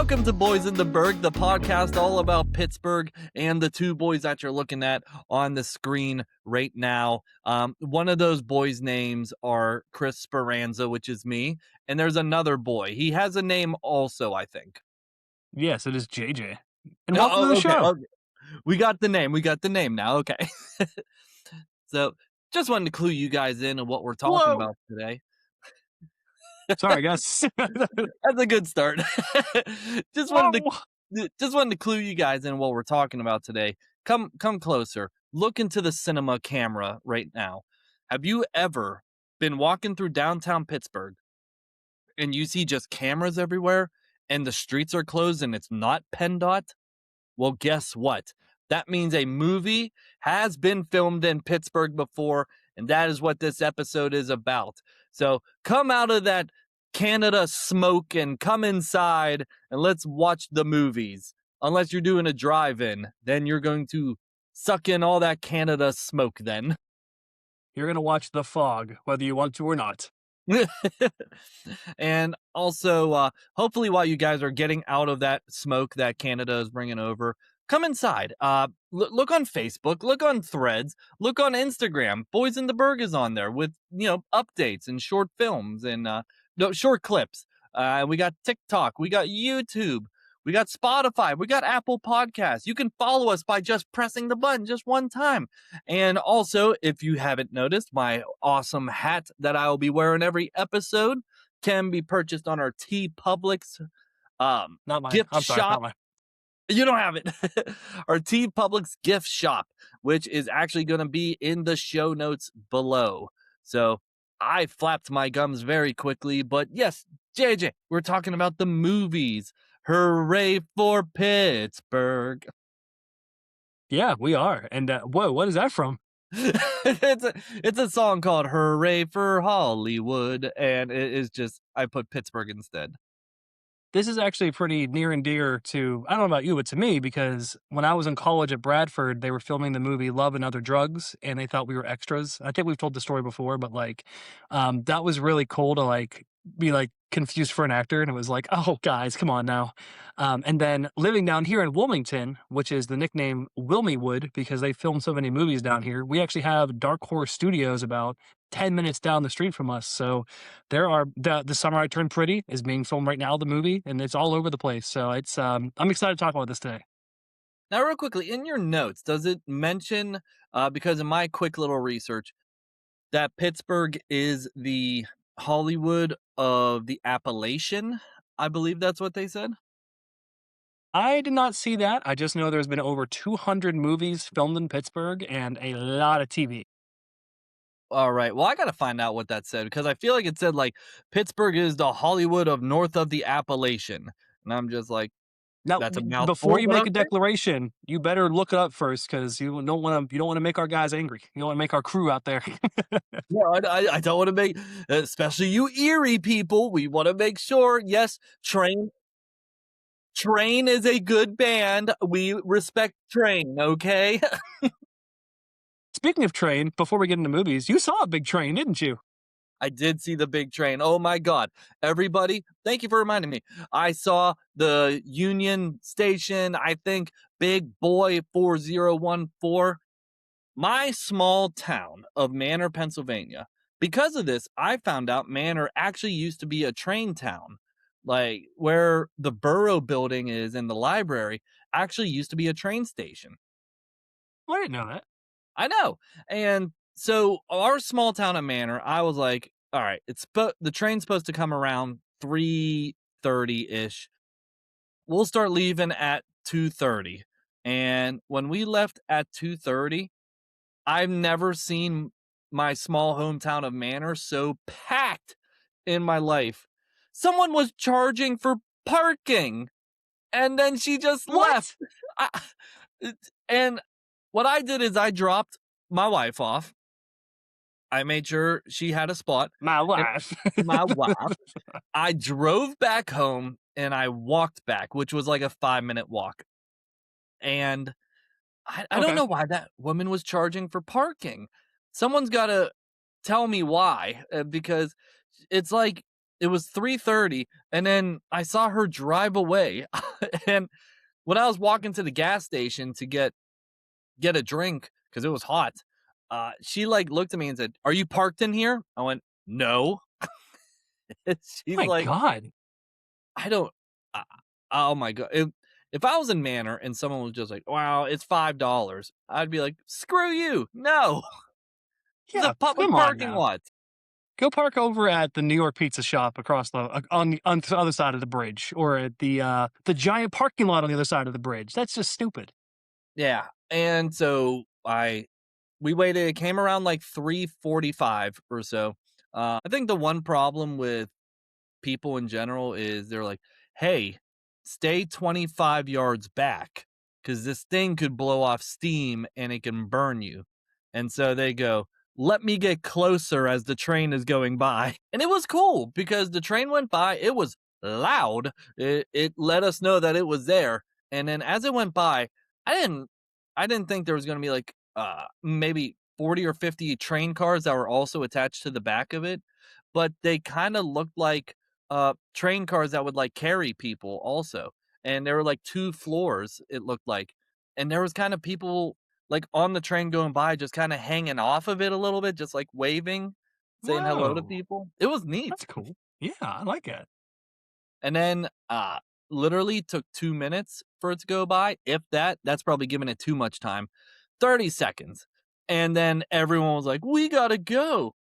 Welcome to Boys in the Burgh, the podcast all about Pittsburgh and the two boys that you're looking at on the screen right now. One of those boys' names are Chris Speranza, which is me, and there's another boy. He has a name also, I think. Yes, it is JJ. And welcome to the Okay, show. okay. We got the name now. Okay. So just wanted to clue you guys in on what we're talking about today. Sorry, guys. That's a good start. Just wanted to clue you guys in what we're talking about today. Come closer. Look into the cinema camera right now. Have you ever been walking through downtown Pittsburgh and you see just cameras everywhere and the streets are closed and it's not PennDOT? Well, guess what? That means a movie has been filmed in Pittsburgh before, and that is what this episode is about. So come out of that Canada smoke and come inside and let's watch the movies. Unless you're doing a drive-in, then you're going to suck in all that Canada smoke then. You're going to watch The Fog, whether you want to or not. And also, hopefully while you guys are getting out of that smoke that Canada is bringing over, come inside. Look on Facebook, look on Threads, look on Instagram. Boys in the Burgh is on there with, updates and short films and short clips. We got TikTok, we got YouTube, we got Spotify, we got Apple Podcasts. You can follow us by just pressing the button just one time. And also, if you haven't noticed, my awesome hat that I will be wearing every episode can be purchased on our TeePublic's Not mine. gift I'm sorry, shop. not mine. You don't have it. Our TeePublic's gift shop, which is actually going to be in the show notes below. So I flapped my gums very quickly, but yes, JJ, we're talking about the movies. Hooray for Pittsburgh. Yeah, we are. And whoa, what is that from? It's a song called Hooray for Hollywood, and it is just, I put Pittsburgh instead. This is actually pretty near and dear to, I don't know about you, but to me, because when I was in college at Bradford, they were filming the movie Love and Other Drugs, and they thought we were extras. I think we've told the story before, but that was really cool to be confused for an actor. And it was like, oh, guys, come on now. And then living down here in Wilmington, which is the nickname Wilmywood because they film so many movies down here, we actually have Dark Horse Studios about 10 minutes down the street from us. So there are the Summer I Turned Pretty is being filmed right now, the movie, and it's all over the place. So it's I'm excited to talk about this today. Now, real quickly, in your notes, does it mention, because in my quick little research, that Pittsburgh is the Hollywood of the Appalachian? I believe that's what they said. I did not see that. I just know there's been over 200 movies filmed in Pittsburgh and a lot of TV. All right. Well, I got to find out what that said because I feel like it said Pittsburgh is the Hollywood of north of the Appalachian. And I'm just like, Now, that's a mouthful. before you but make a okay. declaration, you better look it up first because you don't want to make our guys angry. You don't want to make our crew out there. Yeah, I don't want to make, especially you Erie people. We want to make sure. Yes, Train is a good band. We respect Train. Okay. Speaking of Train, before we get into movies, you saw a big Train, didn't you? I did see the big train. Oh my God. Everybody, thank you for reminding me. I saw the Union Station, I think Big Boy 4014. My small town of Manor, Pennsylvania. Because of this, I found out Manor actually used to be a train town. Like where the borough building is and the library actually used to be a train station. Well, I didn't know that. I know. And so our small town of Manor, I was like, all right, the train's supposed to come around 3:30-ish. We'll start leaving at 2:30. And when we left at 2:30, I've never seen my small hometown of Manor so packed in my life. Someone was charging for parking and then she just left. And what I did is I dropped my wife off. I made sure she had a spot. My wife. My wife. I drove back home and I walked back, which was like a 5-minute walk. And I don't know why that woman was charging for parking. Someone's got to tell me why, because it's like it was 3:30, and then I saw her drive away. And when I was walking to the gas station to get a drink because it was hot, she like looked at me and said, "Are you parked in here?" I went, "No." She's My like, god. "I don't." Uh, oh my god! If I was in Manor and someone was just like, "Wow, it's $5," I'd be like, "Screw you! No, it's a Yeah, public come on parking now. lot." Go park over at the New York pizza shop across on the other side of the bridge, or at the giant parking lot on the other side of the bridge. That's just stupid. Yeah, and so we waited. It came around like 3:45 or so. I think the one problem with people in general is they're like, "Hey, stay 25 yards back because this thing could blow off steam and it can burn you." And so they go, "Let me get closer as the train is going by." And it was cool because the train went by. It was loud. It let us know that it was there. And then as it went by, I didn't I didn't think there was going to be like maybe 40 or 50 train cars that were also attached to the back of it, but they kind of looked like train cars that would like carry people also. And there were like two floors, it looked like. And there was kind of people like on the train going by, just kind of hanging off of it a little bit, just like waving, saying hello to Whoa, people. It was neat. that's cool. Yeah, I like it. And then literally took 2 minutes for it to go by. If that, that's probably giving it too much time. 30 seconds. And then everyone was like, we gotta go.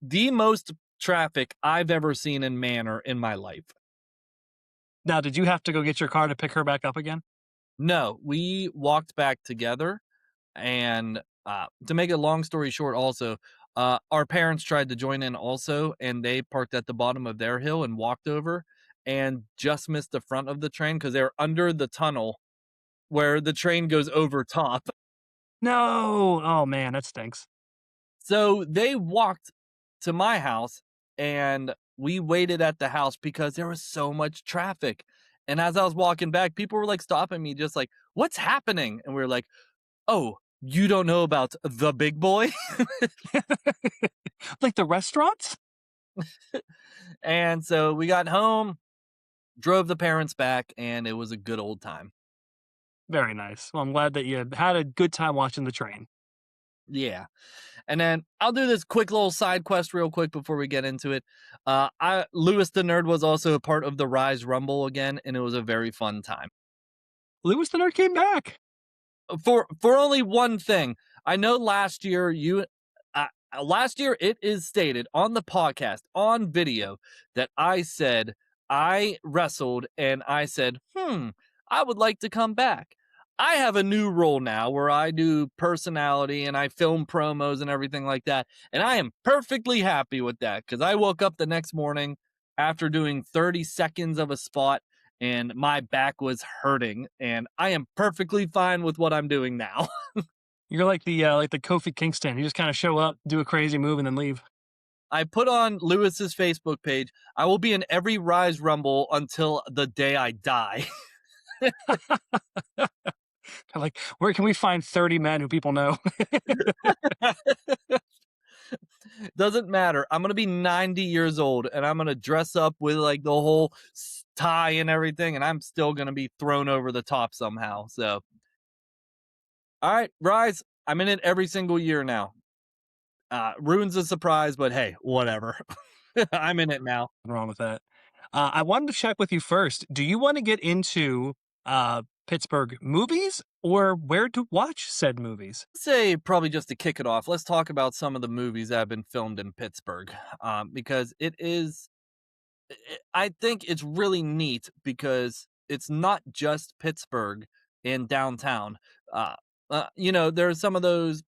The most traffic I've ever seen in Manor in my life. Now, did you have to go get your car to pick her back up again? No, we walked back together, and, to make a long story short also, our parents tried to join in also, and they parked at the bottom of their hill and walked over and just missed the front of the train because 'cause they're under the tunnel where the train goes over top. No. Oh man, that stinks. So, they walked to my house, and we waited at the house because there was so much traffic, and as I was walking back, people were, like, stopping me just like, "What's happening?" And we were like, "Oh, you don't know about the big boy?" Like the restaurants? And so we got home, drove the parents back, and it was a good old time. Very nice. Well, I'm glad that you had a good time watching the train. Yeah. And then I'll do this quick little side quest real quick before we get into it. I Lewis the Nerd was also a part of the Rise Rumble again, and it was a very fun time. Lewis the Nerd came back. For only one thing, I know last year it is stated on the podcast on video that I said I wrestled and I said, I would like to come back. I have a new role now where I do personality and I film promos and everything like that. And I am perfectly happy with that because I woke up the next morning after doing 30 seconds of a spot and my back was hurting. And I am perfectly fine with what I'm doing now. You're like the Kofi Kingston. You just kind of show up, do a crazy move, and then leave. I put on Lewis's Facebook page, I will be in every Rise Rumble until the day I die. Like, where can we find 30 men who people know? Doesn't matter. I'm going to be 90 years old and I'm going to dress up with like the whole tie and everything, and I'm still going to be thrown over the top somehow. So, all right, Rise, I'm in it every single year now. Ruins the surprise, but hey, whatever. I'm in it now. Nothing wrong with that. I wanted to check with you first. Do you want to get into Pittsburgh movies or where to watch said movies? Say probably just to kick it off, let's talk about some of the movies that have been filmed in Pittsburgh, because I think it's really neat because it's not just Pittsburgh in downtown. Uh, there's some of those,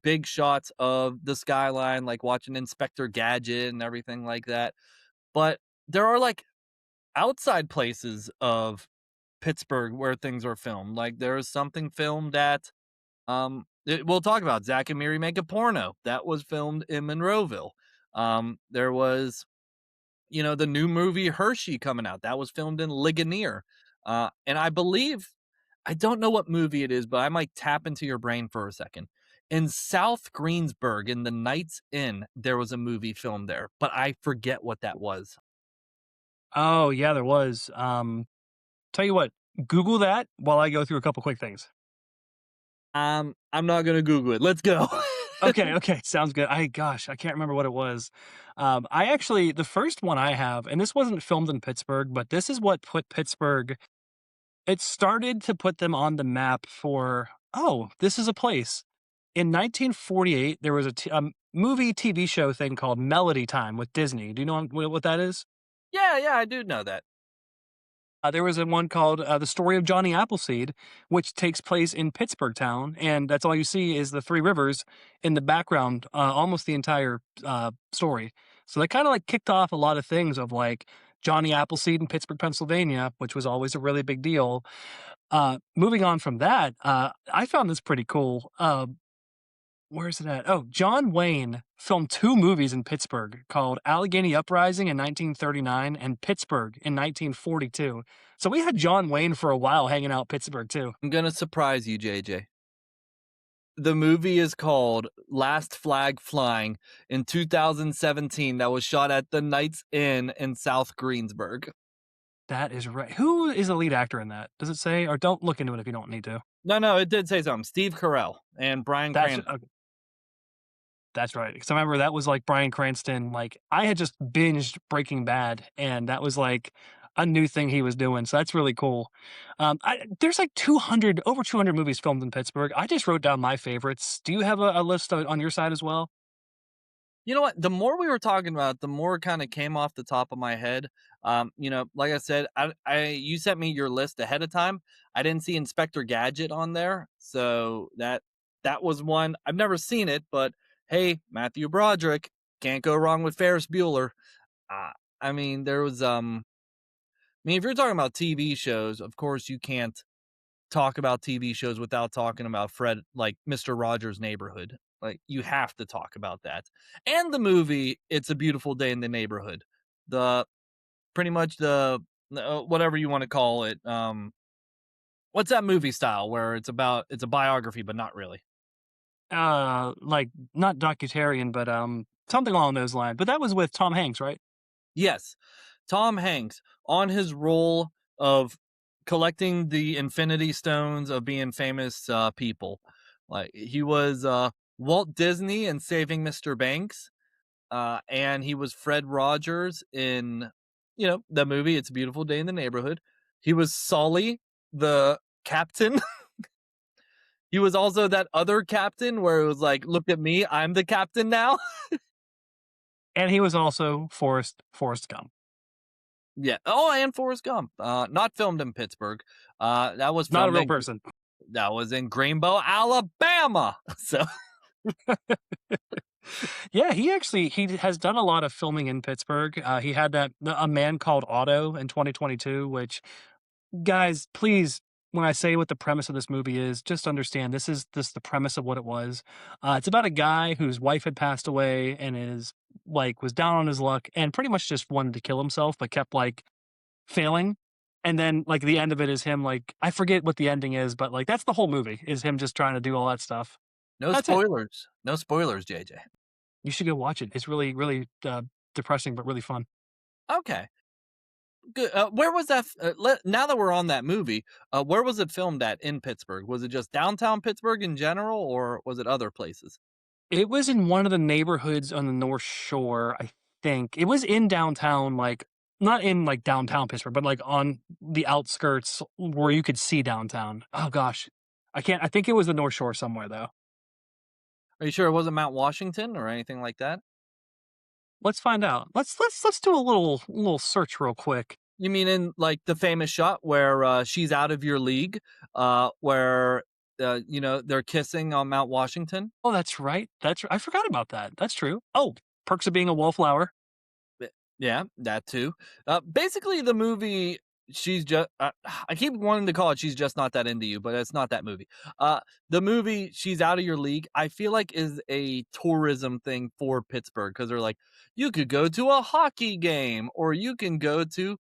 big shots of the skyline, like watching Inspector Gadget and everything like that. But there are like outside places of Pittsburgh where things are filmed. Like there's something filmed at we'll talk about Zach and Miri Make a Porno. That was filmed in Monroeville. There was, the new movie Hershey coming out. That was filmed in Ligonier. And I believe, I don't know what movie it is, but I might tap into your brain for a second. In South Greensburg, in the Knights Inn, there was a movie filmed there, but I forget what that was. Oh, yeah, there was. Tell you what, Google that while I go through a couple quick things. I'm not gonna Google it. Let's go. Okay, okay, sounds good. I can't remember what it was. I actually the first one I have, and this wasn't filmed in Pittsburgh, but this is what put Pittsburgh it started to put them on the map for, "Oh, this is a place." In 1948, there was a movie TV show thing called Melody Time with Disney. Do you know what that is? Yeah, yeah, I do know that. There was a one called The Story of Johnny Appleseed, which takes place in Pittsburgh town. And that's all you see is the three rivers in the background, almost the entire story. So they kind of like kicked off a lot of things of like Johnny Appleseed in Pittsburgh, Pennsylvania, which was always a really big deal. Moving on from that, I found this pretty cool. Where is it at? Oh, John Wayne filmed 2 movies in Pittsburgh called Allegheny Uprising in 1939 and Pittsburgh in 1942. So we had John Wayne for a while hanging out Pittsburgh too. I'm gonna surprise you, JJ. The movie is called Last Flag Flying in 2017 that was shot at the Knights Inn in South Greensburg. That is right. Who is the lead actor in that? Does it say? Or don't look into it if you don't need to. No, no, it did say something. Steve Carell and Bryan That's Cranston. That's right. Because I remember that was like Bryan Cranston. Like I had just binged Breaking Bad, and that was like a new thing he was doing. So that's really cool. There's like 200, over 200 movies filmed in Pittsburgh. I just wrote down my favorites. Do you have a list on your side as well? You know what? The more we were talking about it, the more it kinda came off the top of my head. Like I said, you sent me your list ahead of time. I didn't see Inspector Gadget on there, so that was one. I've never seen it, but hey, Matthew Broderick, can't go wrong with Ferris Bueller. Uh, I mean, if you're talking about TV shows, of course you can't talk about TV shows without talking about Mr. Rogers' Neighborhood. Like, you have to talk about that. And the movie, It's a Beautiful Day in the Neighborhood. The pretty much whatever you want to call it. What's that movie style where it's a biography, but not really? Like not documentarian, but something along those lines. But that was with Tom Hanks, right? Yes. Tom Hanks on his role of collecting the Infinity Stones of being famous people. Like he was Walt Disney in Saving Mr. Banks, and he was Fred Rogers in the movie It's a Beautiful Day in the Neighborhood. He was Sully, the captain. He was also that other captain where it was like, look at me, I'm the captain now. And he was also Forrest Gump. Yeah. Oh, and Forrest Gump. Not filmed in Pittsburgh. That was Not a filmed real in person. that was in Greenbow, Alabama. So Yeah, he has done a lot of filming in Pittsburgh. He had a man called Otto in 2022, which guys, please, when I say what the premise of this movie is, just understand this is the premise of what it was. It's about a guy whose wife had passed away and was down on his luck and pretty much just wanted to kill himself, but kept like failing. And then like the end of it is him like I forget what the ending is, but like that's the whole movie is him just trying to do all that stuff. no That's it. spoilers. No spoilers, JJ. You should go watch it. It's really, really depressing, but really fun. Okay. Good. Where was that? Now that we're on that movie, where was it filmed at in Pittsburgh? Was it just downtown Pittsburgh in general, or was it other places? It was in one of the neighborhoods on the North Shore, I think. It was in downtown, like not in like downtown Pittsburgh, but like on the outskirts where you could see downtown. Oh gosh. I think it was the North Shore somewhere though. Are you sure it wasn't Mount Washington or anything like that? Let's find out. Let's do a little search real quick. You mean in like the famous shot where she's out of your league, where they're kissing on Mount Washington? Oh, that's right. I forgot about that. That's true. Oh, Perks of Being a Wallflower. Yeah, that too. Basically, the movie she's just I keep wanting to call it She's Just Not That Into You, but it's not that movie. The movie She's Out of Your League, I feel like is a tourism thing for Pittsburgh because they're like, you could go to a hockey game or you can go to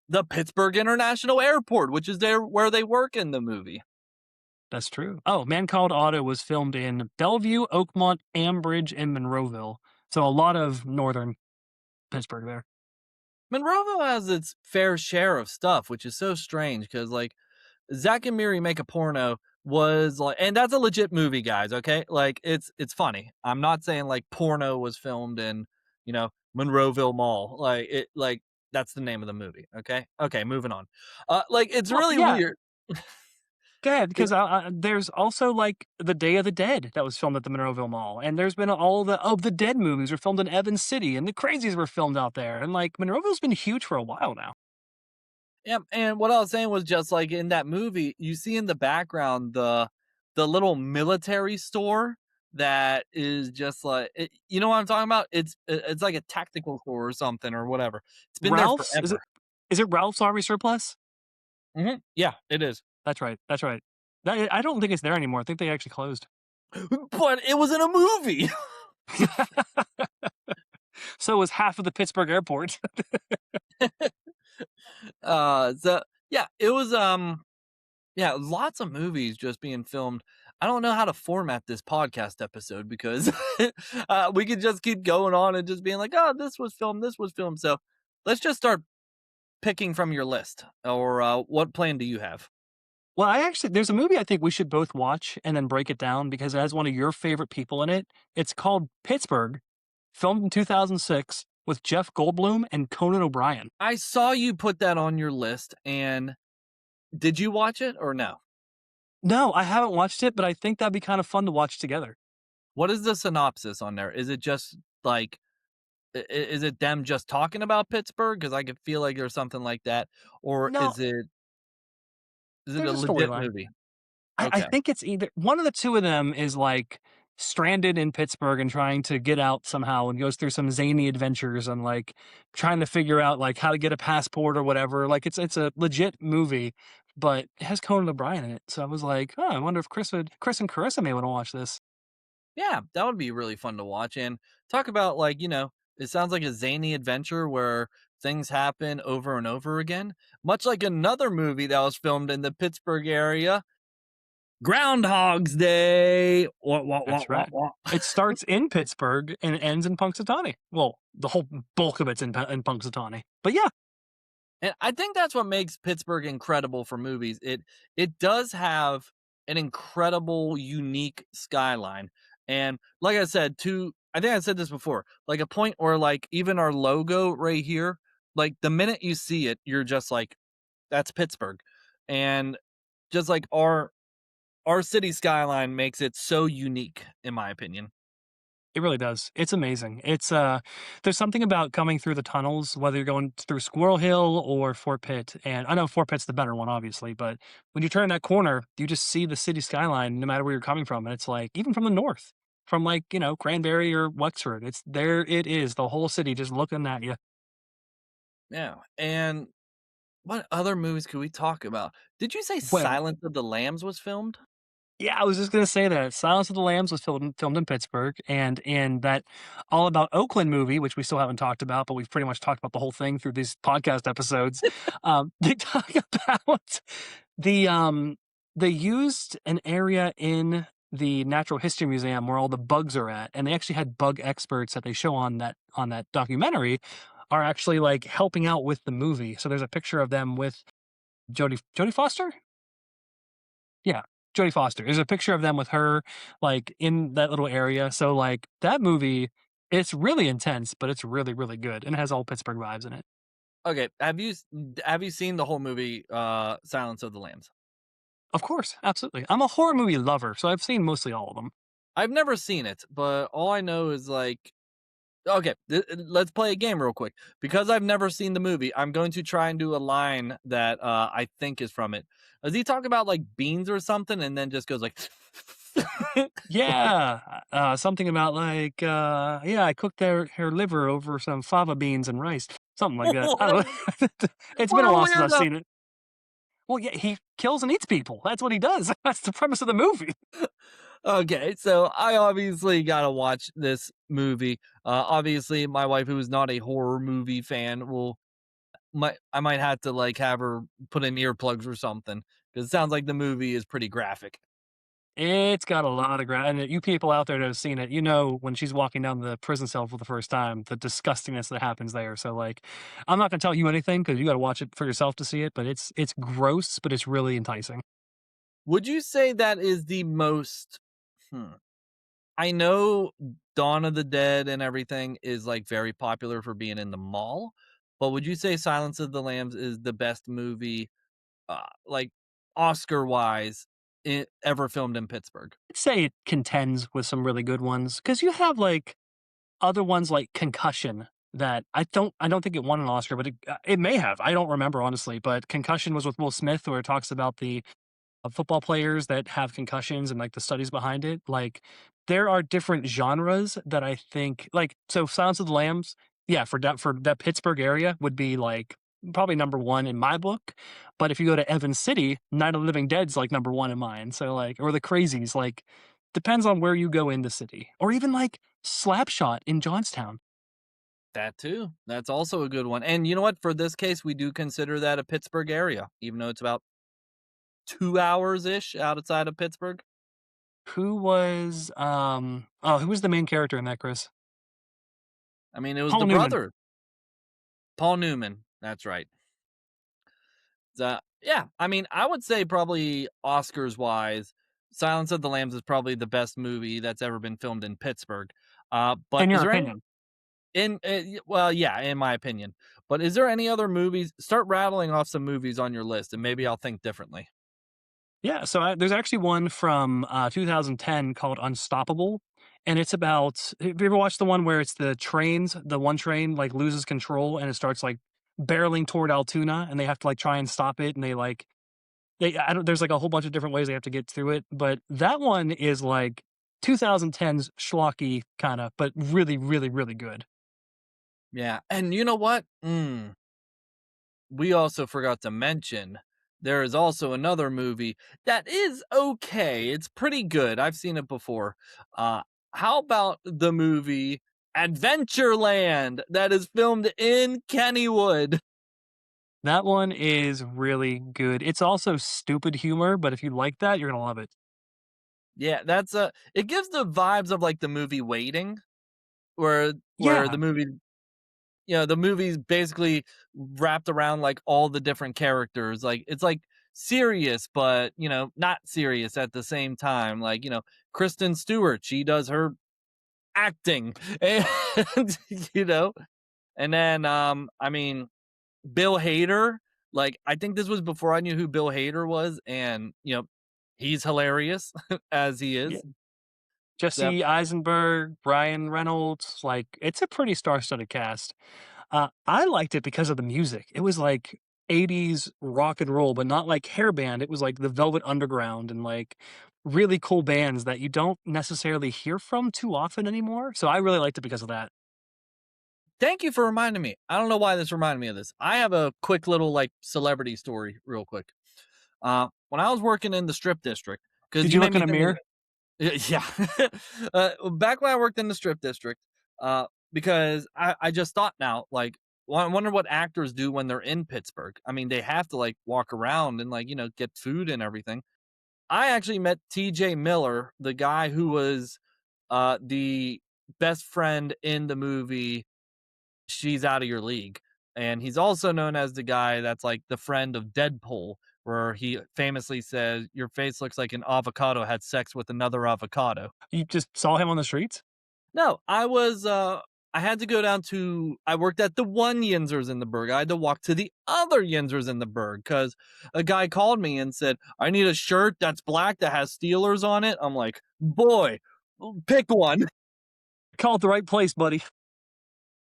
the Pittsburgh International Airport, which is there where they work in the movie. That's true. Oh, Man Called Otto was filmed in Bellevue, Oakmont, Ambridge, and Monroeville. So a lot of northern Pittsburgh there. Monroeville has its fair share of stuff, which is so strange because like Zack and Miri Make a Porno was like, and that's a legit movie, guys. Okay, like it's funny. I'm not saying like porno was filmed in Monroeville Mall. Like that's the name of the movie. Okay, moving on. Like it's Well, really yeah, weird. go ahead, It, because there's also like The Day of the Dead that was filmed at the Monroeville Mall, and there's been all the Dead movies were filmed in Evans City, and the Crazies were filmed out there, and like Monroeville's been huge for a while now. yeah, and what I was saying was just like in that movie, you see in the background the little military store that is just like you know what I'm talking about? It's like a tactical store or something or whatever. It's been there Ralph's forever. is it Ralph's Army Surplus? Yeah, it is. That's right. That's right. I don't think it's there anymore. I think they actually closed. But it was in a movie. So was half of the Pittsburgh airport. So yeah, it was yeah, lots of movies just being filmed. I don't know how to format this podcast episode because we could just keep going on and just being like, "Oh, this was filmed, this was filmed." So, let's just start picking from your list or what plan do you have? Well, I actually there's a movie I think we should both watch and then break it down because it has one of your favorite people in it. It's called Pittsburgh, filmed in 2006 with Jeff Goldblum and Conan O'Brien. I saw you put that on your list and did you watch it or no? No, I haven't watched it, but I think that'd be kind of fun to watch together. What is the synopsis on there? Is it just like is it them just talking about Pittsburgh because I could feel like there's something like that or No, is it there's a a legit storyline. movie? I Okay. think it's either one of the two of them is like stranded in Pittsburgh and trying to get out somehow and goes through some zany adventures and like trying to figure out like how to get a passport or whatever. Like it's a legit movie, but it has Conan O'Brien in it. So I was like, oh, I wonder if Chris and Carissa may want to watch this. Yeah, that would be really fun to watch and talk about like, it sounds like a zany adventure where things happen over and over again, much like another movie that was filmed in the Pittsburgh area, Groundhog's Day. Wah, wah, wah, That's wah, right. wah. It starts in Pittsburgh and it ends in Punxsutawney. Well, the whole bulk of it's in Punxsutawney. But yeah, And I think that's what makes Pittsburgh incredible for movies. It does have an incredible unique skyline. And like I said, I think I said this before, like a point where like even our logo right here, like the minute you see it, you're just like, that's Pittsburgh. And just like our city skyline makes it so unique, in my opinion. it really does. It's amazing. There's something about coming through the tunnels, whether you're going through Squirrel Hill or Fort Pitt. And I know Fort Pitt's the better one, obviously, but when you turn that corner, you just see the city skyline no matter where you're coming from. And it's like, even from the north, from like, Cranberry or Wexford, it's there it is, the whole city just looking at you. Yeah. And what other movies could we talk about? Did you say Well, Silence of the Lambs was filmed? yeah, I was just gonna say that Silence of the Lambs was filmed in Pittsburgh, and in that All About Oakland movie, which we still haven't talked about, but we've pretty much talked about the whole thing through these podcast episodes. They talk about the they used an area in the Natural History Museum where all the bugs are at, and they actually had bug experts that they show on that documentary are actually like helping out with the movie. So there's a picture of them with Jodie Foster. Yeah, Jodie Foster. There's a picture of them with her, like, in that little area, so, like, that movie, it's really intense, but it's really, really good, and it has all Pittsburgh vibes in it. Okay, have you seen the whole movie, Silence of the Lambs? Of course, absolutely. I'm a horror movie lover, so I've seen mostly all of them. I've never seen it, but all I know is, like okay, let's play a game real quick. Because I've never seen the movie, I'm going to try and do a line that, I think is from it. Does he talk about, like, beans or something and then just goes like Yeah, something about, like, yeah, I cooked her liver over some fava beans and rice, something like that. I don't know. It's been What a a while since I've weirdo! seen it. Well, yeah, he kills and eats people. That's what he does. That's the premise of the movie. Okay, so I obviously gotta watch this movie. Obviously, my wife, who is not a horror movie fan, I might have to like have her put in earplugs or something because it sounds like the movie is pretty graphic. It's got a lot of and you people out there that have seen it, you know when she's walking down the prison cell for the first time, the disgustingness that happens there. So, like, I'm not gonna tell you anything because you gotta watch it for yourself to see it, but it's gross, but it's really enticing. Would you say that is the most I know Dawn of the Dead and everything is, like, very popular for being in the mall, but would you say Silence of the Lambs is the best movie, like, Oscar-wise, ever filmed in Pittsburgh? I'd say it contends with some really good ones because you have, like, other ones like Concussion that I don't think it won an Oscar, but it may have. I don't remember honestly, but Concussion was with Will Smith, where it talks about the football players that have concussions and like the studies behind it. Like there are different genres that I think like so Silence of the Lambs, yeah, for that Pittsburgh area would be like probably number one in my book. But if you go to Evans City, Night of the Living Dead's like number one in mine. So like or the Crazies, like depends on where you go in the city. Or even like Slapshot in Johnstown. That too. That's also a good one, and you know what? For this case, we do consider that a Pittsburgh area, even though it's about 2 hours-ish outside of Pittsburgh. Who was the main character in that, Chris? I mean, it was Paul the Newman. brother, Paul Newman, that's right. Yeah, I mean, I would say probably Oscars-wise, Silence of the Lambs is probably the best movie that's ever been filmed in Pittsburgh, but In is your there any opinion. well, yeah, in my opinion, but is there any other movies start rattling off some movies on your list, and maybe I'll think differently. Yeah, so there's actually one from 2010 called Unstoppable, and it's about. Have you ever watched the one where it's the trains? The one train like loses control and it starts like barreling toward Altoona, and they have to like try and stop it, and they like they. I don't. There's like a whole bunch of different ways they have to get through it, but that one is like 2010's schlocky kind of, but really, really, really good. Yeah, and you know what? We also forgot to mention there is also another movie that is okay. It's pretty good. I've seen it before. Uh, how about the movie Adventureland that is filmed in Kennywood? That one is really good. It's also stupid humor, but if you like that, you're gonna love it. Yeah, that's it gives the vibes of like the movie Waiting, where Yeah, the movie the movie's basically wrapped around, like, all the different characters, like, it's, like, serious, but, not serious at the same time, like, Kristen Stewart, she does her acting, and, you know? And then, I mean, Bill Hader, like, I think this was before I knew who Bill Hader was, and, he's hilarious as he yeah. is, so Jesse Eisenberg, Ryan Reynolds, like, it's a pretty star-studded cast. I liked it because of the music. It was like 80s rock and roll, but not like hair band. It was like the Velvet Underground and like really cool bands that you don't necessarily hear from too often anymore. So I really liked it because of that. thank you for reminding me. I don't know why this reminded me of this. I have a quick little, like, celebrity story real quick. When I was working in the strip district, because Did you you made look in me a think of mirror? it. Yeah. Back when I worked in the strip district, because I just thought now, like, well, I wonder what actors do when they're in Pittsburgh. I mean, they have to like walk around and like, get food and everything. I actually met TJ Miller, the guy who was the best friend in the movie She's Out of Your League. And he's also known as the guy that's like the friend of Deadpool, where he famously says, "Your face looks like an avocado had sex with another avocado." You just saw him on the streets? No, I had to go down to I worked at the one Yinzers in the Burgh. I had to walk to the other Yinzers in the Burgh because a guy called me and said, "I need a shirt that's black that has Steelers on it." I'm like, "Boy, pick one." Call it the right place, buddy.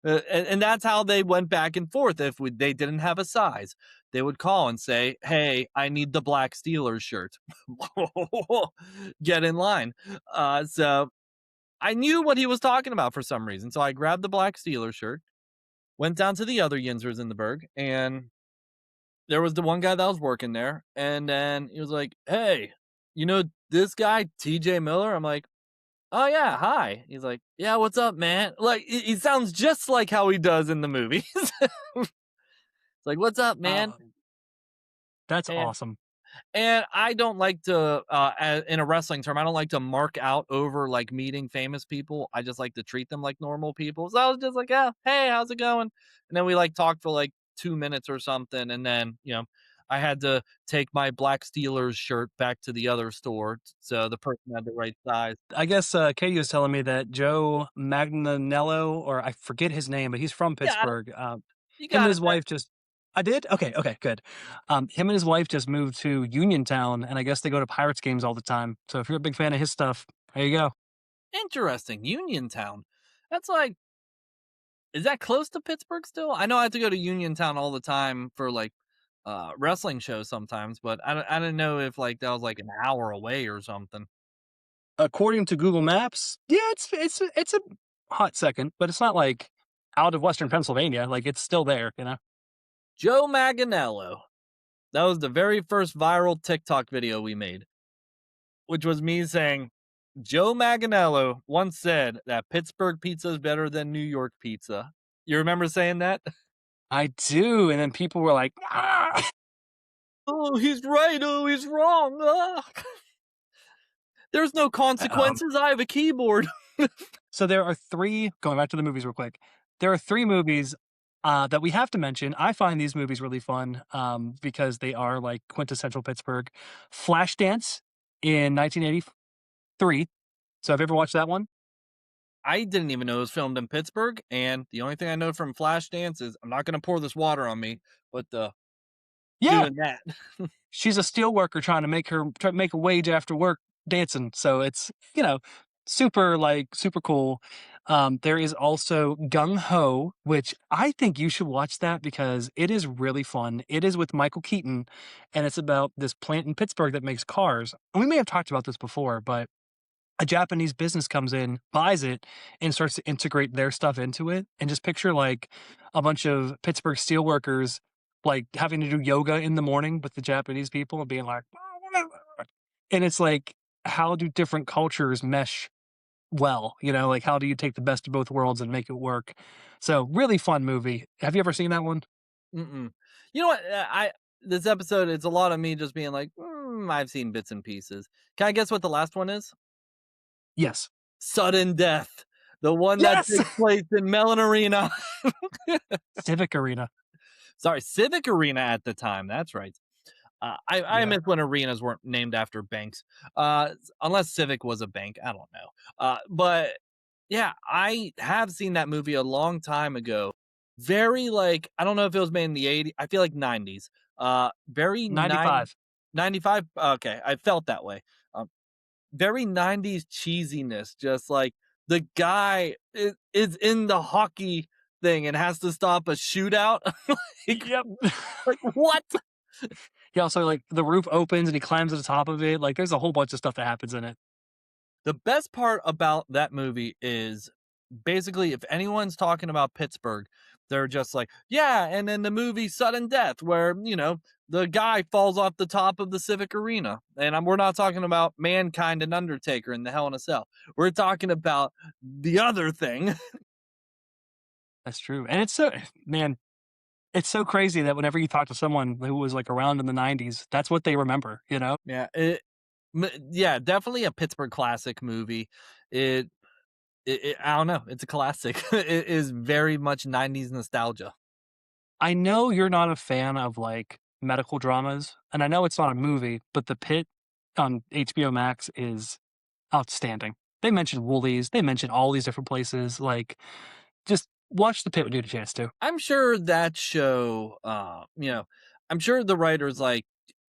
And that's how they went back and forth. If they didn't have a size, they would call and say, "Hey, I need the black Steelers shirt." Get in line. So I knew what he was talking about for some reason. So I grabbed the black Steelers shirt, went down to the other Yinzers in the Berg, and there was the one guy that was working there. And then he was like, "Hey, you know this guy, TJ Miller?" I'm like, "Oh yeah, hi." He's like, "Yeah, what's up, man?" Like he sounds just like how he does in the movies. It's like, "What's up, man?" Oh, that's And awesome. And I don't like to, in a wrestling term, I don't like to mark out over like meeting famous people. I just like to treat them like normal people. So I was just like, yeah, hey, how's it going? And then we like talked for like 2 minutes or something. And then, I had to take my Black Steelers shirt back to the other store. So the person had the right size. I guess, Katie was telling me that Joe Magnanello, or I forget his name, but he's from Yeah, Pittsburgh. you Him and got it his there. wife just I did? Okay, okay, good. Him and his wife just moved to Uniontown, and I guess they go to Pirates games all the time. So if you're a big fan of his stuff, there you go. Interesting. Uniontown. That's like, is that close to Pittsburgh still? I know I have to go to Uniontown all the time for like wrestling shows sometimes, but I didn't know if like that was like an hour away or something. According to Google Maps, yeah, it's a hot second, but it's not like out of Western Pennsylvania. Like it's still there, you know. Joe Maganello. That was the very first viral TikTok video we made, which was me saying Joe Maganello once said that Pittsburgh pizza is better than New York pizza. You remember saying that? I do, and then people were like, "Ah!" Oh, he's right. Oh, he's wrong. Ah. There's no Um, consequences. I have a keyboard. so there are 3 going back to the movies real quick. There are 3 movies, that we have to mention. I find these movies really fun, because they are, like, quintessential Pittsburgh. Flashdance in 1983. So have you ever watched that one? I didn't even know it was filmed in Pittsburgh, and the only thing I know from Flashdance is I'm not gonna pour this water on me, but, Yeah. doing that. She's a steel worker trying to make a wage after work dancing. So it's, super, like, super cool. There is also Gung Ho, which I think you should watch that because it is really fun. It is with Michael Keaton, and it's about this plant in Pittsburgh that makes cars. And we may have talked about this before, but a Japanese business comes in, buys it, and starts to integrate their stuff into it. And just picture like a bunch of Pittsburgh steelworkers like having to do yoga in the morning with the Japanese people and being like, and it's like, how do different cultures mesh well? Like how do you take the best of both worlds and make it work? So really fun movie. Have you ever seen that one? Mm-mm. You know what? I this episode, it's a lot of me just being like, I've seen bits and pieces. Can I guess what the last one is? Yes. Sudden Death, the one that Yes. takes place in Mellon Arena. Civic Arena. Sorry, Civic Arena at the time. That's right. I Yeah. miss when arenas weren't named after banks, unless Civic was a bank. I don't know. But yeah, I have seen that movie a long time ago. Very like, I don't know if it was made in the 80s. I feel like 90s. Very 95. 95. Okay, I felt that way. Very 90s cheesiness. Just like the guy is in the hockey thing and has to stop a shootout. like, Yep. like what? He also like the roof opens and he climbs to the top of it. Like there's a whole bunch of stuff that happens in it. The best part about that movie is basically if anyone's talking about Pittsburgh, they're just like, yeah, and then the movie Sudden Death, where, the guy falls off the top of the Civic Arena. And we're not talking about Mankind and Undertaker in the Hell in a Cell. We're talking about the other thing. That's true. And it's so man, it's so crazy that whenever you talk to someone who was like around in the 90s, that's what they remember? yeah. Yeah, definitely a Pittsburgh classic movie. It, I don't know. It's a classic. It is very much 90s nostalgia. I know you're not a fan of like medical dramas, and I know it's not a movie, but The Pit on HBO Max is outstanding. They mention Woolies, they mention all these different places. Like, just watch The Pit when you get a chance to. I'm sure that show, I'm sure the writers like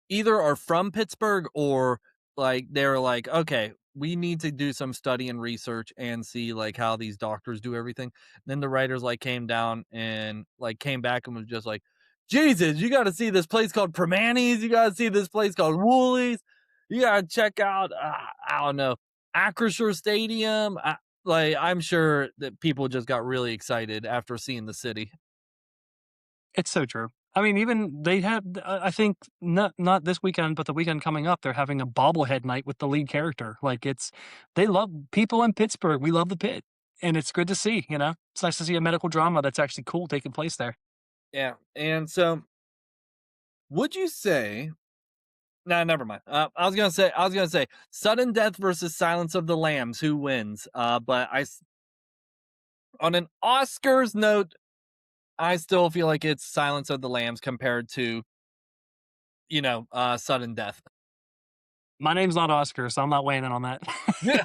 either are from Pittsburgh or like they're like, okay, we need to do some study and research and see like how these doctors do everything. Then the writers like came down and like came back and was just like, Jesus, you got to see this place called Permanis. You got to see this place called Woolies. You got to check out, I don't know, Acrisure Stadium. Like, I'm sure that people just got really excited after seeing the city. It's so true. I mean, even they had, I think not this weekend, but the weekend coming up, they're having a bobblehead night with the lead character. Like they love people in Pittsburgh. We love the Pit, and it's good to see. It's nice to see a medical drama that's actually cool taking place there. Yeah. And so, would you say Nah, never mind. I was gonna say, sudden death versus Silence of the Lambs. Who wins? But on an Oscars note, I still feel like it's Silence of the Lambs compared to sudden death. My name's not Oscar, so I'm not weighing in on that. Yeah.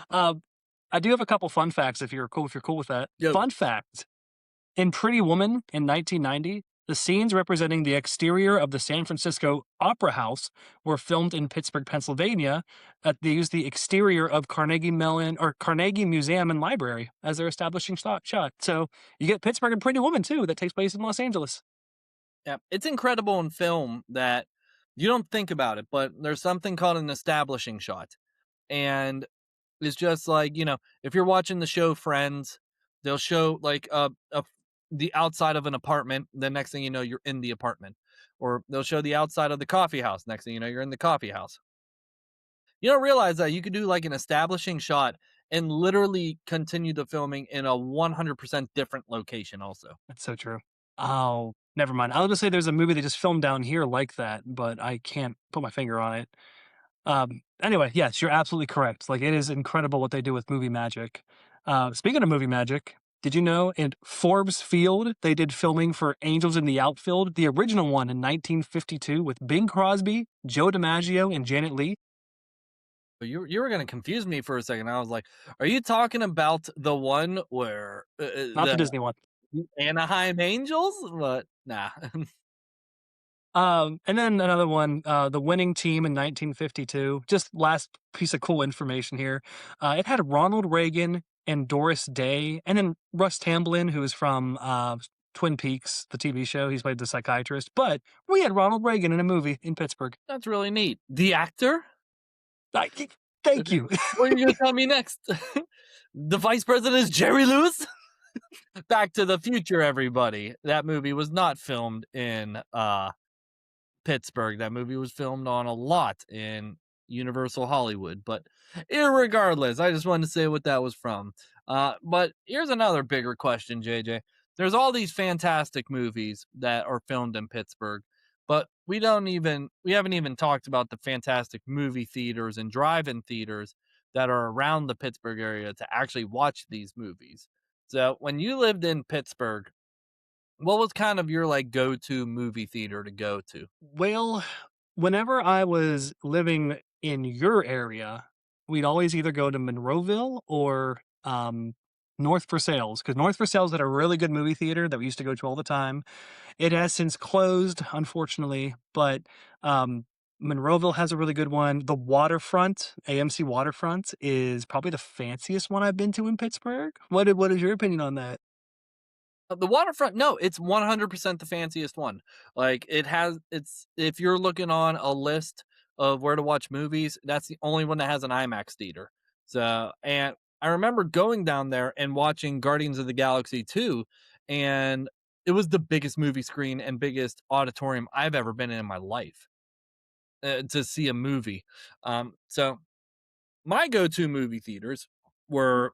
um, I do have a couple fun facts if you're cool with that. Yo, Fun fact: in Pretty Woman in 1990, the scenes representing the exterior of the San Francisco Opera House were filmed in Pittsburgh, Pennsylvania. They used the exterior of Carnegie Mellon or Carnegie Museum and Library as their establishing shot. So you get Pittsburgh and Pretty Woman too, that takes place in Los Angeles. yeah, it's incredible in film that you don't think about it, but there's something called an establishing shot, and it's just like if you're watching the show Friends, they'll show like the outside of an apartment. The next thing you know, you're in the apartment, or they'll show the outside of the coffee house. Next thing you know, you're in the coffee house. You don't realize that you could do like an establishing shot and literally continue the filming in a 100% different location. Also, That's so true. Oh, never mind. I was gonna say there's a movie they just filmed down here like that, but I can't put my finger on it. Anyway, yes, you're absolutely correct. Like it is incredible what they do with movie magic. Speaking of movie magic, did you know in Forbes Field they did filming for Angels in the Outfield, the original one in 1952 with Bing Crosby, Joe DiMaggio, and Janet Leigh? but you were gonna confuse me for a second. I was like, are you talking about the one where Not the the Disney one. Anaheim Angels? But nah. And then another one, the winning team in 1952. Just last piece of cool information here. It had Ronald Reagan and Doris Day, and then Russ Tamblyn, who is from Twin Peaks, the TV show. He's played the psychiatrist. But we had Ronald Reagan in a movie in Pittsburgh. That's really neat. The actor? I, thank you. What are you gonna tell me next? The vice president is Jerry Lewis? Back to the Future, everybody. That movie was not filmed in Pittsburgh. That movie was filmed on a lot in Universal Hollywood. But irregardless, I just wanted to say what that was from. But here's another bigger question, JJ. There's all these fantastic movies that are filmed in Pittsburgh, but we haven't even talked about the fantastic movie theaters and drive-in theaters that are around the Pittsburgh area to actually watch these movies. So when you lived in Pittsburgh, what was kind of your like go-to movie theater to go to? Well, whenever I was living in your area, we'd always either go to Monroeville or North for Sales, because North for Sales had a really good movie theater that we used to go to all the time. It has since closed, unfortunately, but Monroeville has a really good one. The Waterfront, AMC Waterfront, is probably the fanciest one I've been to in Pittsburgh. What is your opinion on that? The Waterfront, no, it's 100% the fanciest one. Like it's if you're looking on a list of where to watch movies, that's the only one that has an IMAX theater. So, and I remember going down there and watching Guardians of the Galaxy 2, and it was the biggest movie screen and biggest auditorium I've ever been in my life to see a movie. So my go-to movie theaters were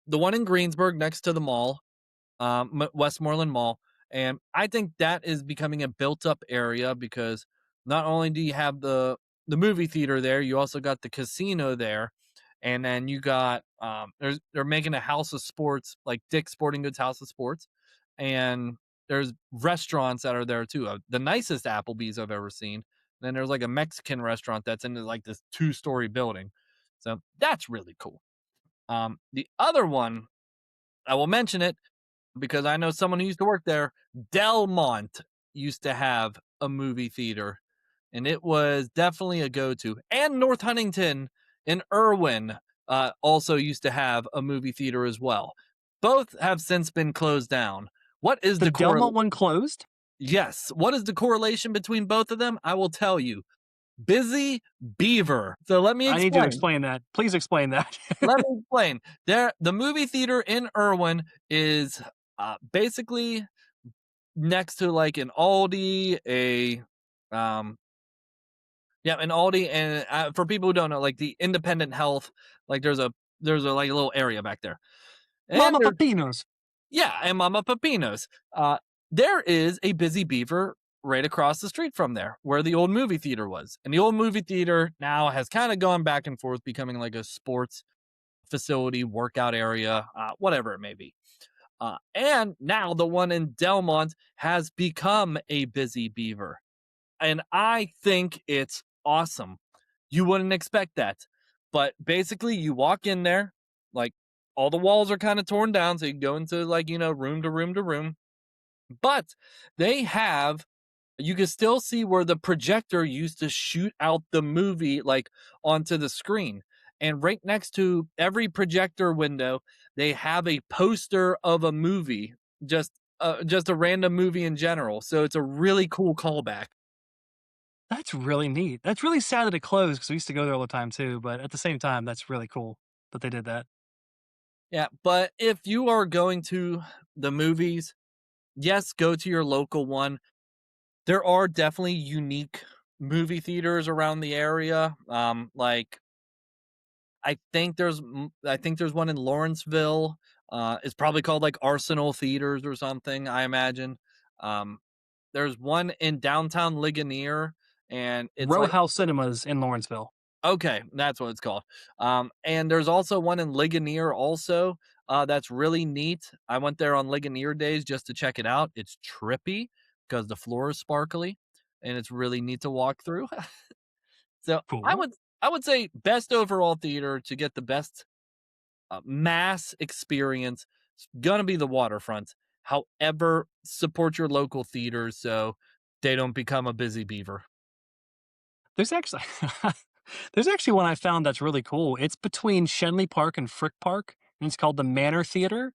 the one in Greensburg next to the mall, Westmoreland Mall, and I think that is becoming a built up area because not only do you have the movie theater there, you also got the casino there, and then you got they're making a house of sports like Dick's Sporting Goods House of Sports, and there's restaurants that are there too. The nicest Applebee's I've ever seen. Then there's like a Mexican restaurant that's in like this 2-story building, so that's really cool. The other one I will mention it because I know someone who used to work there. Delmont used to have a movie theater, and it was definitely a go-to. And North Huntington in Irwin also used to have a movie theater as well. Both have since been closed down. What is The the Delmont one closed? Yes, what is the correlation between both of them? I will tell you. Busy Beaver. So let me I need you to explain. explain that. Please explain that. Let me explain. The movie theater in Irwin is basically next to like an Aldi, um, yeah, an Aldi, and for people who don't know, like the Independent Health, like there's a like a little area back there, and Mama there's Pepinos. yeah, and Mama Pepinos. There is a Busy Beaver right across the street from there, where the old movie theater was. And the old movie theater now has kind of gone back and forth, becoming like a sports facility, workout area, whatever it may be. And now the one in Delmont has become a busy beaver. And I think it's awesome. You wouldn't expect that. But basically, you walk in there, like all the walls are kind of torn down. So you can go into like, room to room to room. But they have you can still see where the projector used to shoot out the movie like onto the screen. And right next to every projector window, they have a poster of a movie, just a random movie in general. So it's a really cool callback. That's really neat. That's really sad that it closed because we used to go there all the time too, but at the same time, that's really cool that they did that. Yeah, but if you are going to the movies, yes, go to your local one. There are definitely unique movie theaters around the area. Like I think there's one in Lawrenceville. It's probably called like Arsenal Theaters or something, I imagine. Um, there's one in downtown Ligonier, and it's Row like House Cinemas in Lawrenceville. okay, that's what it's called. And there's also one in Ligonier also. That's really neat. I went there on Ligonier days just to check it out. It's trippy because the floor is sparkly, and it's really neat to walk through. So Cool. I would say best overall theater to get the best mass experience. It's gonna be the waterfront. However, support your local theaters so they don't become a busy beaver. There's actually there's actually one I found that's really cool. It's between Shenley Park and Frick Park, and it's called the Manor Theater.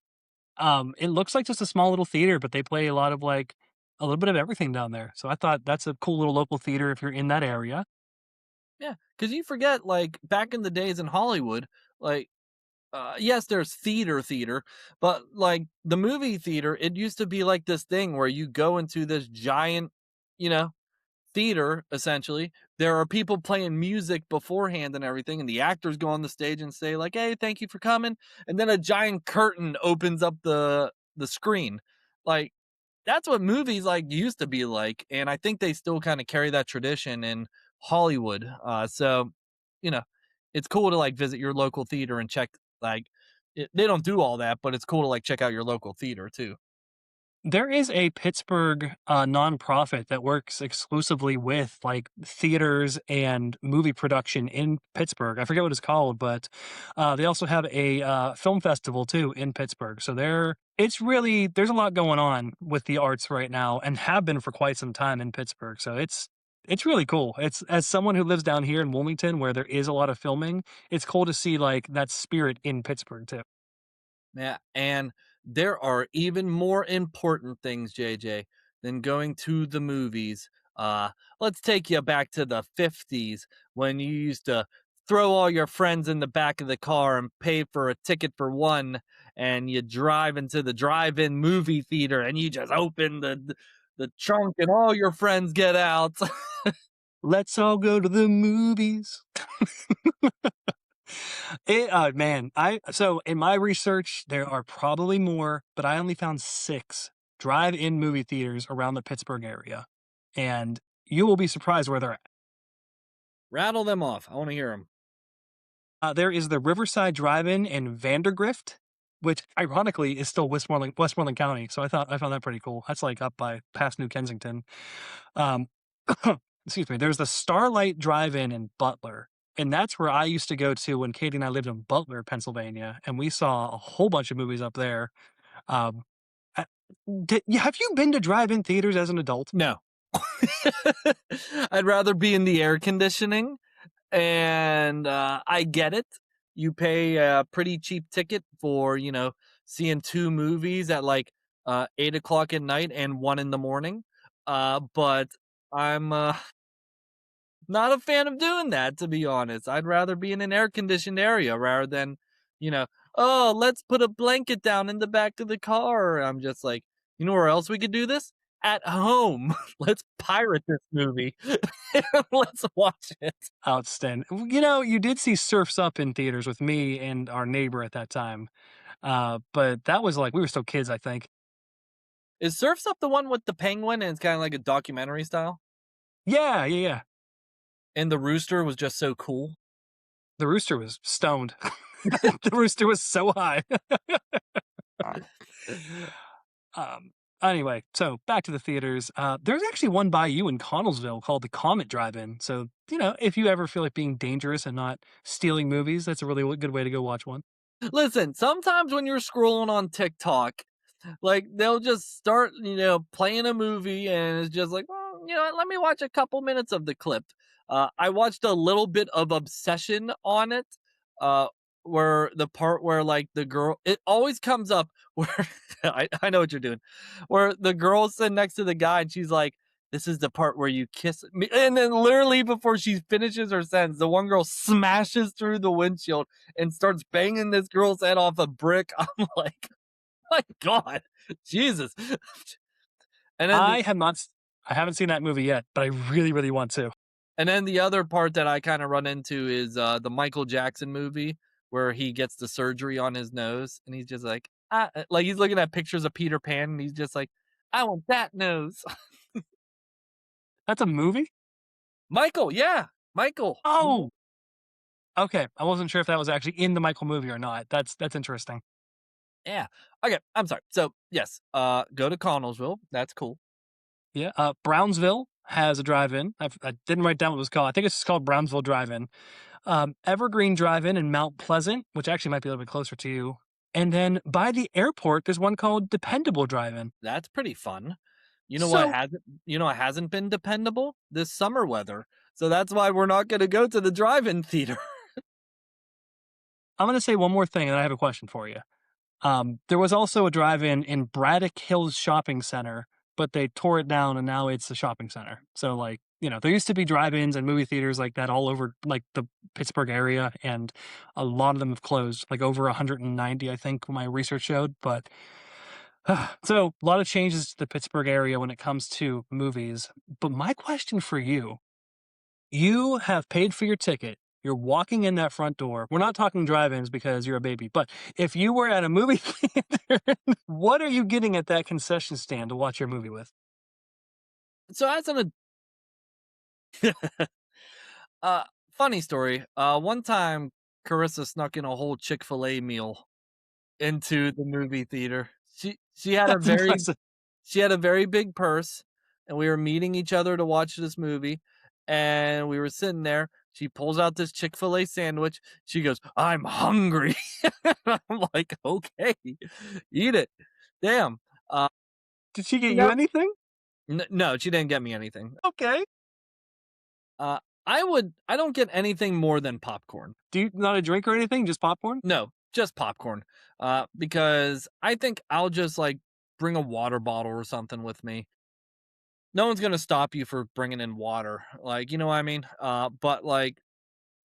It looks like just a small little theater, but they play a lot of like a little bit of everything down there. So I thought that's a cool little local theater if you're in that area. Yeah, because you forget, like back in the days in Hollywood, like yes, there's theater, but like the movie theater, it used to be like this thing where you go into this giant, you know, theater essentially. There are people playing music beforehand and everything, and the actors go on the stage and say like, "Hey, thank you for coming," and then a giant curtain opens up the screen. Like that's what movies like used to be like, and I think they still kind of carry that tradition in Hollywood. So you know, it's cool to like visit your local theater and check like they don't do all that, but it's cool to like check out your local theater too. There is a Pittsburgh, nonprofit that works exclusively with, like, theaters and movie production in Pittsburgh. I forget what it's called, but, they also have a, film festival too in Pittsburgh. So it's really there's a lot going on with the arts right now and have been for quite some time in Pittsburgh. So it's really cool. It's as someone who lives down here in Wilmington where there is a lot of filming, it's cool to see, like, that spirit in Pittsburgh too. Yeah, and there are even more important things, JJ, than going to the movies. Uh, let's take you back to the 50s when you used to throw all your friends in the back of the car and pay for a ticket for one, and you drive into the drive-in movie theater and you just open the trunk and all your friends get out. "Let's all go to the movies." Man, I so in my research, there are probably more, but I only found 6 drive-in movie theaters around the Pittsburgh area, and you will be surprised where they're at. Rattle them off. I want to hear them. There is the Riverside Drive-In in Vandergrift, which ironically is still Westmoreland County, so I found that pretty cool. That's, like, up by past New Kensington. Um, excuse me, there's the Starlight Drive-In in Butler, and that's where I used to go to when Katie and I lived in Butler, Pennsylvania, and we saw a whole bunch of movies up there. Um, uh, have you been to drive-in theaters as an adult? No. I'd rather be in the air conditioning. And I get it. You pay a pretty cheap ticket for seeing two movies at like 8 o'clock at night and 1 in the morning. But I'm not a fan of doing that, to be honest. I'd rather be in an air conditioned area rather than, you know, oh, let's put a blanket down in the back of the car. I'm just like, you know where else we could do this? At home. Let's pirate this movie. Let's watch it. Outstanding. You did see Surf's Up in theaters with me and our neighbor at that time, but that was like we were still kids, I think. Is Surf's Up the one with the penguin and it's kinda like a documentary style? Yeah, yeah, yeah. And the rooster was just so cool? The rooster was stoned. The rooster was so high. Um, anyway, so back to the theaters. There's actually one by you in Connellsville called the Comet Drive-In. So, if you ever feel like being dangerous and not stealing movies, that's a really good way to go watch one. Listen, sometimes when you're scrolling on TikTok, like, they'll just start, playing a movie and it's just like, "Well, you know what, let me watch a couple minutes of the clip." I watched a little bit of Obsession on it, uh, where the part where, like, the girl it always comes up where I know what you're doing, where the girl's sitting next to the guy and she's like, "This is the part where you kiss me," and then literally before she finishes her sentence, the one girl smashes through the windshield and starts banging this girl's head off a brick. I'm like, my God, Jesus. And then the I have not s I haven't seen that movie yet, but I really, really want to. and then the other part that I kinda run into is, the Michael Jackson movie where he gets the surgery on his nose, and he's just like, like, he's looking at pictures of Peter Pan, and he's just like, "I want that nose." That's a movie? Michael, yeah, Michael. Mhm. Oh! Okay, I wasn't sure if that was actually in the Michael movie or not. That's interesting. Yeah. Okay, I'm sorry. So, yes, go to Connellsville, that's cool. Yeah, Brownsville has a drive-in. I didn't write down what it was called. I think it's just called Brownsville Drive-In. Evergreen Drive-In in Mount Pleasant, which actually might be a little bit closer to you. And then by the airport, there's one called Dependable Drive-In. That's pretty fun. So You know what hasn't been dependable? This summer weather. So that's why we're not gonna go to the drive-in theater. I'm gonna say one more thing, and I have a question for you. There was also a drive-in in Braddock Hills Shopping Center, but they tore it down and now it's a shopping center. So like, there used to be drive-ins and movie theaters like that all over like the Pittsburgh area, and a lot of them have closed, like over 190, I think my research showed. But so a lot of changes to the Pittsburgh area when it comes to movies. But my question for you have paid for your ticket. You're walking in that front door. We're not talking drive-ins because you're a baby, but if you were at a movie theater, what are you getting at that concession stand to watch your movie with? So as an uh funny story. One time Carissa snuck in a whole Chick-fil-A meal into the movie theater. She had a That's very impressive. she had a very big purse, and we were meeting each other to watch this movie, and we were sitting there. She pulls out this Chick-fil-A sandwich. She goes, "I'm hungry." I'm like, "Okay, eat it." Damn. Uh, Did she get you you know, anything? no, she didn't get me anything. Okay. Uh, I don't get anything more than popcorn. Do you not a drink or anything? Just popcorn? No, just popcorn. Because I think I'll just like bring a water bottle or something with me. No one's gonna stop you for bringing in water, like, you know what I mean? But, like,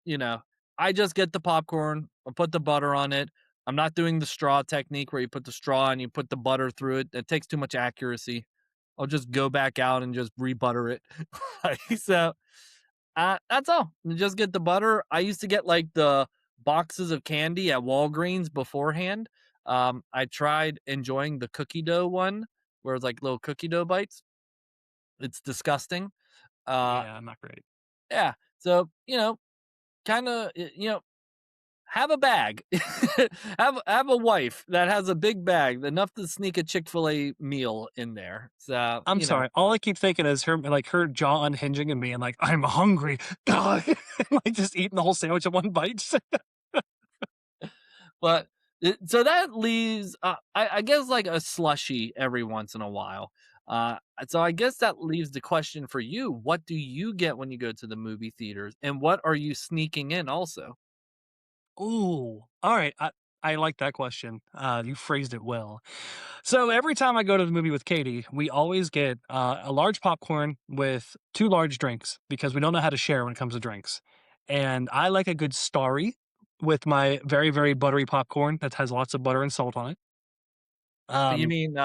you know, I just get the popcorn, I put the butter on it. I'm not doing the straw technique where you put the straw and you put the butter through it. It takes too much accuracy. I'll just go back out and just re-butter it. Like, so, that's all. You just get the butter. I used to get, like, the boxes of candy at Walgreens beforehand. I tried enjoying the cookie dough one, where it's like little cookie dough bites. It's disgusting. Uh, Yeah, not great. yeah. So, kinda, have a bag. Have a wife that has a big bag, enough to sneak a Chick-fil-A meal in there. So, I'm sorry. All I keep thinking is her jaw unhinging and being like, "I'm hungry." God, like just eating the whole sandwich in one bite. but so that leaves, I guess, like a slushy every once in a while. So I guess that leaves the question for you: what do you get when you go to the movie theaters, and what are you sneaking in also? Ooh, all right. I like that question. You phrased it well. So every time I go to the movie with Katie, we always get a large popcorn with two large drinks because we don't know how to share when it comes to drinks. And I like a good starry with my very, very buttery popcorn that has lots of butter and salt on it. You Um, mean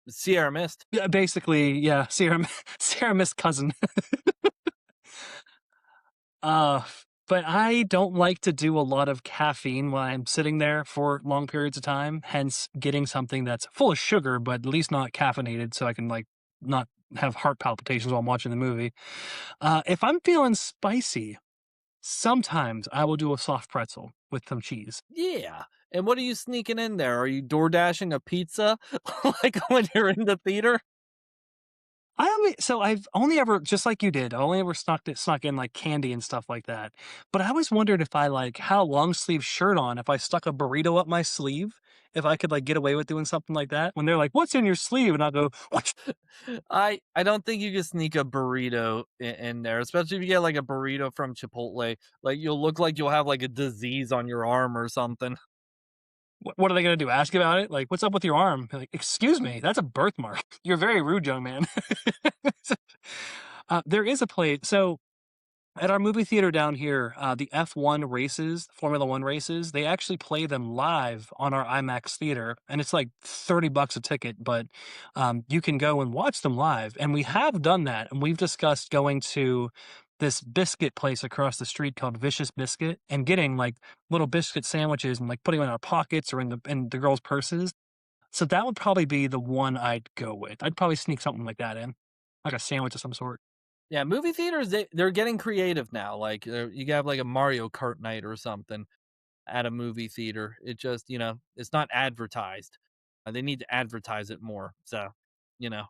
Sierra Mist? yeah, basically, yeah, Sierra Mist cousin. But I don't like to do a lot of caffeine while I'm sitting there for long periods of time, hence getting something that's full of sugar, but at least not caffeinated so I can, like, not have heart palpitations while I'm watching the movie. If I'm feeling spicy, sometimes I will do a soft pretzel with some cheese. Yeah. And what are you sneaking in there? Are you door dashing a pizza like when you're in the theater? I've only ever, just like you did, I only ever snuck in, like, candy and stuff like that, but I always wondered if I, like, had a long sleeve shirt on, if I stuck a burrito up my sleeve, if I could, like, get away with doing something like that when they're like, "What's in your sleeve?" And I'll go, "What?" I don't think you can sneak a burrito in there, especially if you get like a burrito from Chipotle. Like you'll look like you'll have like a disease on your arm or something. What are they gonna do, ask about it? Like, "What's up with your arm?" Like, "Excuse me, that's a birthmark. You're very rude, young man." There is a place, so at our movie theater down here, the F1 races, Formula One races, they actually play them live on our IMAX theater, and it's like $30 a ticket, but you can go and watch them live. And we have done that, and we've discussed going to this biscuit place across the street called Vicious Biscuit and getting like little biscuit sandwiches and like putting them in our pockets or in the girls' purses. So that would probably be the one I'd go with. I'd probably sneak something like that in, like a sandwich of some sort. Yeah, movie theaters they're getting creative now. Like you have like a Mario Kart night or something at a movie theater. It just it's not advertised. They need to advertise it more. So you know.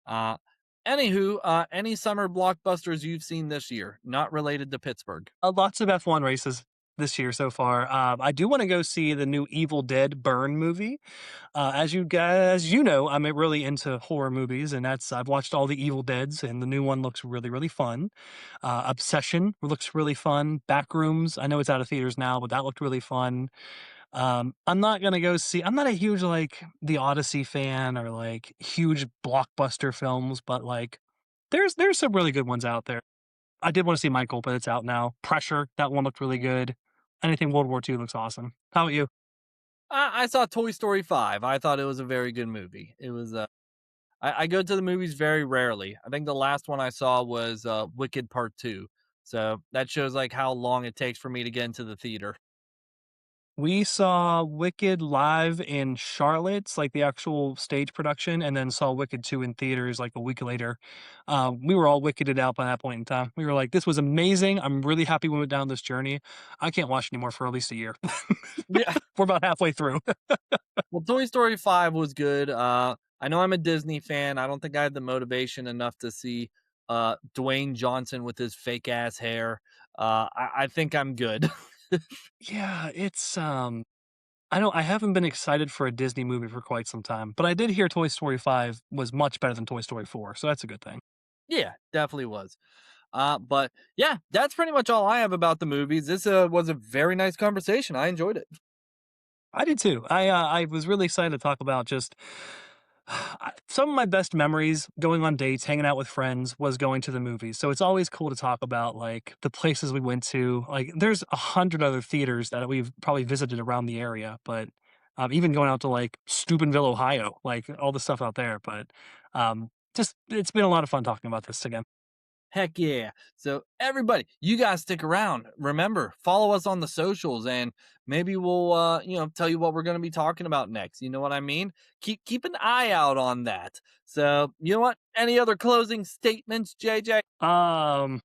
Uh, Anywho, any summer blockbusters you've seen this year, not related to Pittsburgh? Lots of F1 races this year so far. I do want to go see the new Evil Dead Burn movie. As you know, I'm really into horror movies, and that's I've watched all the Evil Deads, and the new one looks really, really fun. Obsession looks really fun. Backrooms, I know it's out of theaters now, but that looked really fun. I'm not gonna go see. I'm not a huge like the Odyssey fan or like huge blockbuster films, but like there's some really good ones out there. I did wanna see Michael, but it's out now. Pressure, that one looked really good. Anything World War II looks awesome. How about you? I saw Toy Story 5. I thought it was a very good movie. It was I go to the movies very rarely. I think the last one I saw was Wicked Part 2. So that shows like how long it takes for me to get into the theater. We saw Wicked live in Charlotte's, like, the actual stage production, and then saw Wicked 2 in theaters, like, a week later. We were all wickeded out by that point in time. We were like, "This was amazing. I'm really happy we went down this journey. I can't watch anymore for at least a year." Yeah. We're about halfway through. Well, Toy Story 5 was good. I know I'm a Disney fan. I don't think I had the motivation enough to see Dwayne Johnson with his fake ass hair. I think I'm good. Yeah, I haven't been excited for a Disney movie for quite some time, but I did hear Toy Story 5 was much better than Toy Story 4, so that's a good thing. Yeah, definitely was. But yeah, that's pretty much all I have about the movies. This was a very nice conversation. I enjoyed it. I did too. I was really excited to talk about just some of my best memories going on dates, hanging out with friends was going to the movies. So it's always cool to talk about like the places we went to. Like there's 100 other theaters that we've probably visited around the area, but even going out to like Steubenville, Ohio, like all the stuff out there. But just it's been a lot of fun talking about this again. Heck yeah. So everybody, you guys stick around. Remember, follow us on the socials and maybe we'll tell you what we're going to be talking about next. You know what I mean? Keep an eye out on that. So, you know what? Any other closing statements, JJ? Um,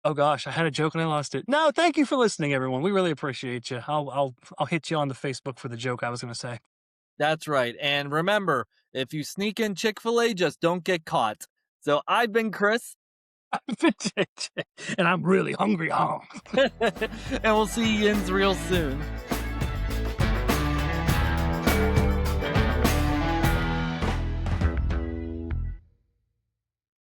oh gosh, I had a joke and I lost it. No, thank you for listening, everyone. We really appreciate you. I'll hit you on the Facebook for the joke I was going to say. That's right. And remember, if you sneak in Chick-fil-A, just don't get caught. So I've been Chris, And I'm really hungry. Oh. and we'll see you real soon.